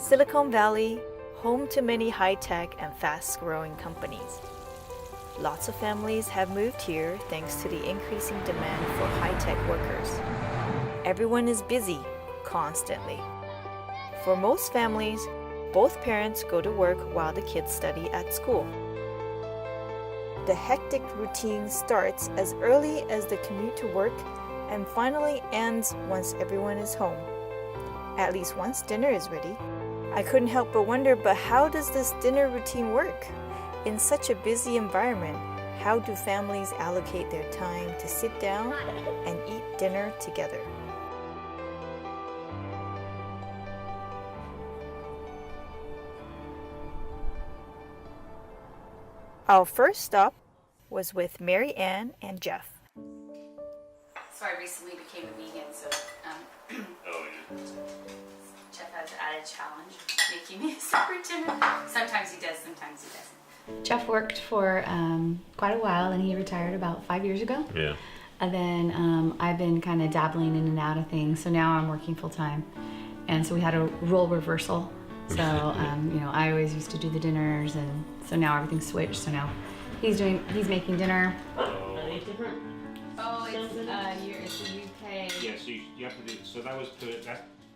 Silicon Valley, home to many high-tech and fast-growing companies. Lots of families have moved here thanks to the increasing demand for high-tech workers. Everyone is busy, constantly. For most families, both parents go to work while the kids study at school. The hectic routine starts as early as the commute to work and finally ends once everyone is home. At least once dinner is ready. I couldn't help but wonder, but how does this dinner routine work? In such a busy environment, how do families allocate their time to sit down and eat dinner together? Our first stop was with Mary Ann and Jeff. So I recently became a vegan, so Jeff has an added challenge making me a separate dinner. Sometimes he does, sometimes he doesn't. Jeff worked for quite a while, and he retired about 5 years ago. Yeah. And then I've been kind of dabbling in and out of things, so now I'm working full time. And so we had a role reversal. So I always used to do the dinners, and so now everything's switched. So now he's making dinner. Are they different? Oh, it's the UK. Yeah, so you have to do, so that was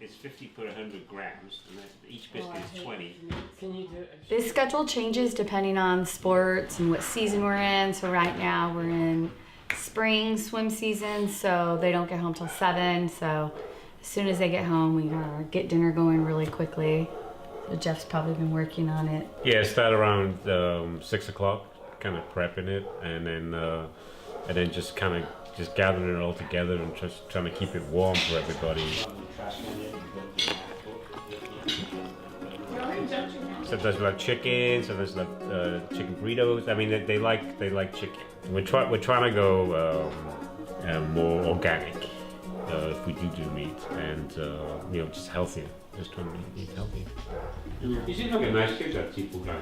it's 50 per 100 grams, and each biscuit is 20. Can you do it? This schedule changes depending on sports and what season we're in. So right now we're in spring swim season, so they don't get home till 7. So as soon as they get home, we get dinner going really quickly. So Jeff's probably been working on it. Yeah, start around 6 o'clock, kind of prepping it, and then just kind of gathering it all together and just trying to keep it warm for everybody. So there's like chicken, so there's like chicken burritos. I mean, they like chicken. We're trying to go more organic if we do meat, and just healthier. Just trying to eat healthy. You seem like a nice kid, that Tipu guy.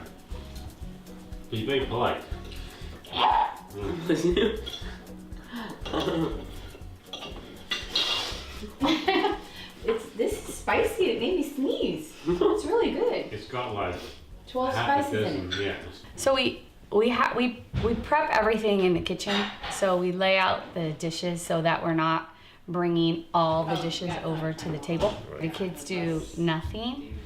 He's very polite. This is spicy. It made me sneeze. It's really good. It's got like 12 half a spices in dozen, it. yeah. So we prep everything in the kitchen. So we lay out the dishes so that we're not bringing all the dishes over to the table. The kids do nothing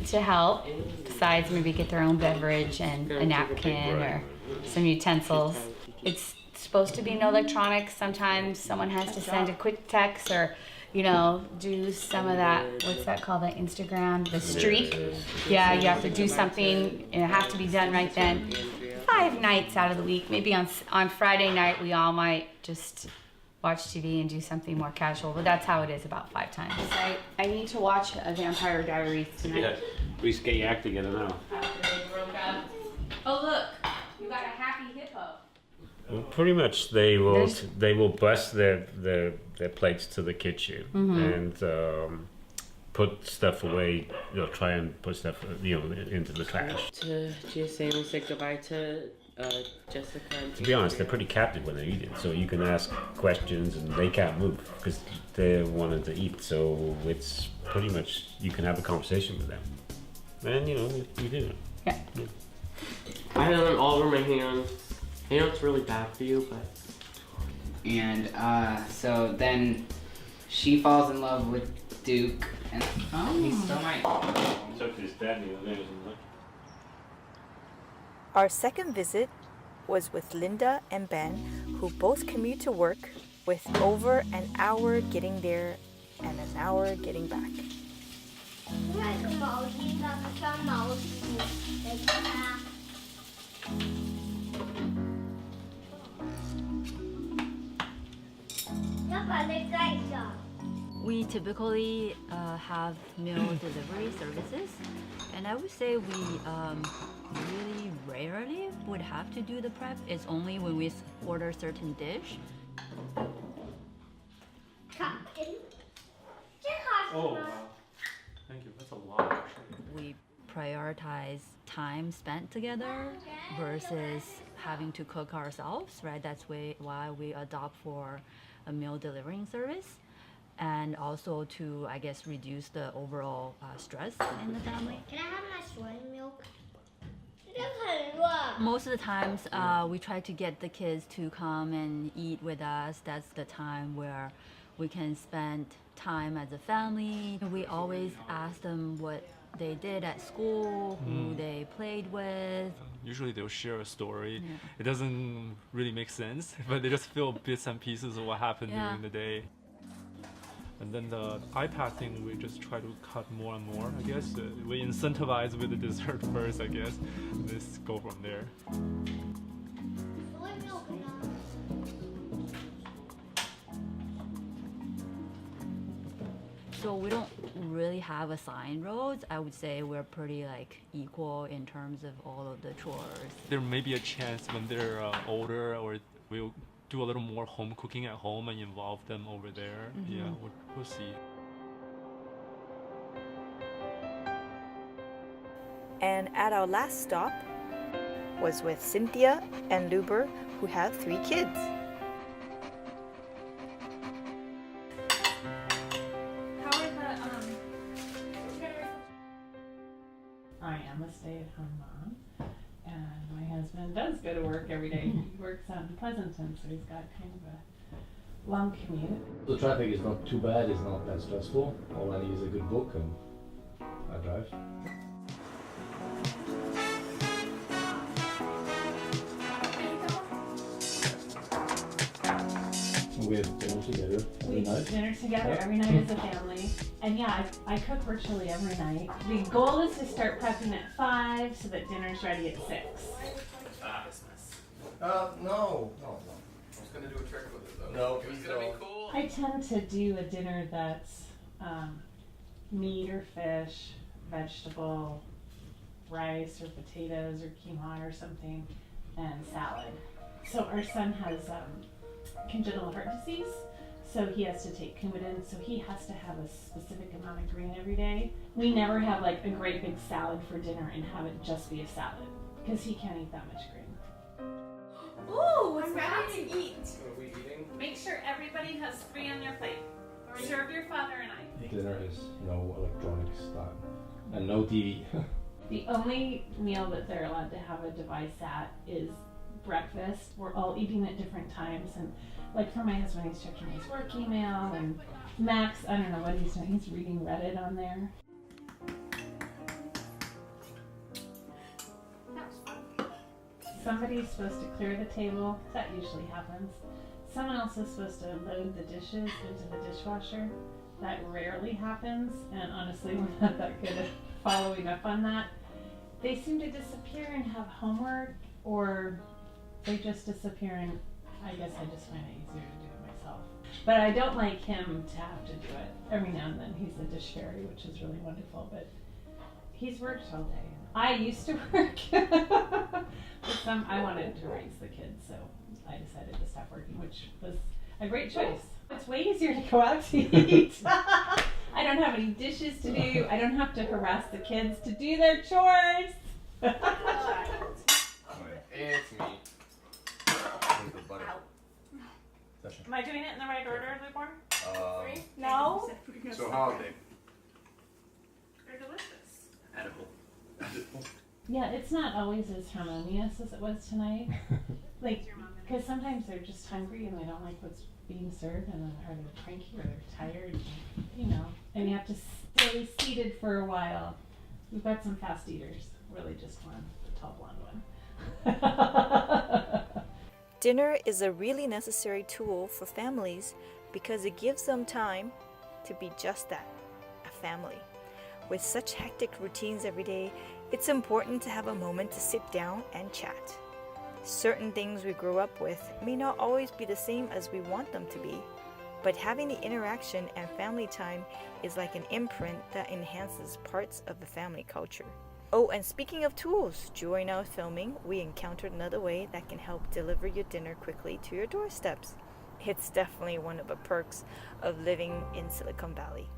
to help besides maybe get their own beverage and a napkin or some utensils. It's supposed to be no electronics. Sometimes someone has to send a quick text or do some of that, what's that called, the Instagram, the streak. Yeah, you have to do something, and it has to be done right then. 5 nights out of the week, maybe on Friday night, we all might just watch TV and do something more casual, but that's how it is about 5 times. I need to watch a Vampire Diaries tonight. Yeah, we just get your act together now. After they broke up. Oh look, you got a happy hippo. Well, pretty much they will bust their plates to the kitchen and put stuff away. Try and put stuff into the trash. To just say we said goodbye to Jessica. To be honest, they're pretty captive when they're eating, so you can ask questions and they can't move because they wanted to eat. So it's pretty much you can have a conversation with them, and you do. Yeah. I have them all over my hands. I know it's really bad for you, but. And so then she falls in love with Duke, and he still might. So his dad knew. Our second visit was with Linda and Ben, who both commute to work with over an hour getting there and an hour getting back. We typically have meal delivery services, and I would say we really rarely would have to do the prep. It's only when we order a certain dish. Oh, wow. Thank you. That's a lot, actually. We prioritize time spent together versus having to cook ourselves, right? That's why we adopt for a meal delivering service. and also to, I guess, reduce the overall stress in the family. Can I have my soy milk? Most of the times, we try to get the kids to come and eat with us. That's the time where we can spend time as a family. We always ask them what they did at school, who they played with. Usually they'll share a story. It doesn't really make sense, but they just feel bits and pieces of what happened during the day. And then the iPad thing, we just try to cut more and more, I guess. We incentivize with the dessert first, I guess. Let's go from there. Soy milk enough. So we don't really have assigned roles. I would say we're pretty equal in terms of all of the chores. There may be a chance when they're older, or we'll do a little more home cooking at home and involve them over there. Yeah, we'll see. And at our last stop was with Cynthia and Luber, who have 3 kids. I am a stay-at-home mom, and my husband does go to work every day. He works out in Pleasanton, so he's got kind of a long commute. The traffic is not too bad, it's not that stressful. All I need is a good book and I drive. We have dinner together every night. Dinner together every night as a family. And yeah, I cook virtually every night. The goal is to start prepping at 5 so that dinner's ready at 6. No. I was gonna do a trick with it though. No, it's gonna be cool. I tend to do a dinner that's meat or fish, vegetable, rice or potatoes or quinoa or something, and salad. So our son has congenital heart disease, so he has to take Coumadin, so he has to have a specific amount of green every day. We never have a great big salad for dinner and have it just be a salad, because he can't eat that much green. Ooh, what's ready to eat? What are we eating? Make sure everybody has 3 on their plate. Serve your father and I. Dinner is no electronics time and no TV. The only meal that they're allowed to have a device at is breakfast. We're all eating at different times, and for my husband, he's checking his work email, and Max, I don't know what he's doing. He's reading Reddit on there. Somebody's supposed to clear the table. That usually happens. Someone else is supposed to load the dishes into the dishwasher. That rarely happens, and honestly, we're not that good at following up on that. They seem to disappear and have homework, or they just disappear, and I guess I just find it easier to do it myself. But I don't like him to have to do it. Every now and then he's the dish fairy, which is really wonderful, but he's worked all day. I used to work, but I wanted to raise the kids, so I decided to stop working, which was a great choice. It's way easier to go out to eat. I don't have any dishes to do. I don't have to harass the kids to do their chores. It's me. With the butter. Am I doing it in the right order, Luborn? No. So how are they? They're delicious. Edible. Yeah, it's not always as harmonious as it was tonight. Because sometimes they're just hungry and they don't like what's being served, and then or they're cranky or they're tired, and you have to stay seated for a while. We've got some fast eaters, really just one, the tall blonde one. Dinner is a really necessary tool for families because it gives them time to be just that, a family. With such hectic routines every day, it's important to have a moment to sit down and chat. Certain things we grew up with may not always be the same as we want them to be, but having the interaction and family time is like an imprint that enhances parts of the family culture. Oh, and speaking of tools, during our filming, we encountered another way that can help deliver your dinner quickly to your doorsteps. It's definitely one of the perks of living in Silicon Valley.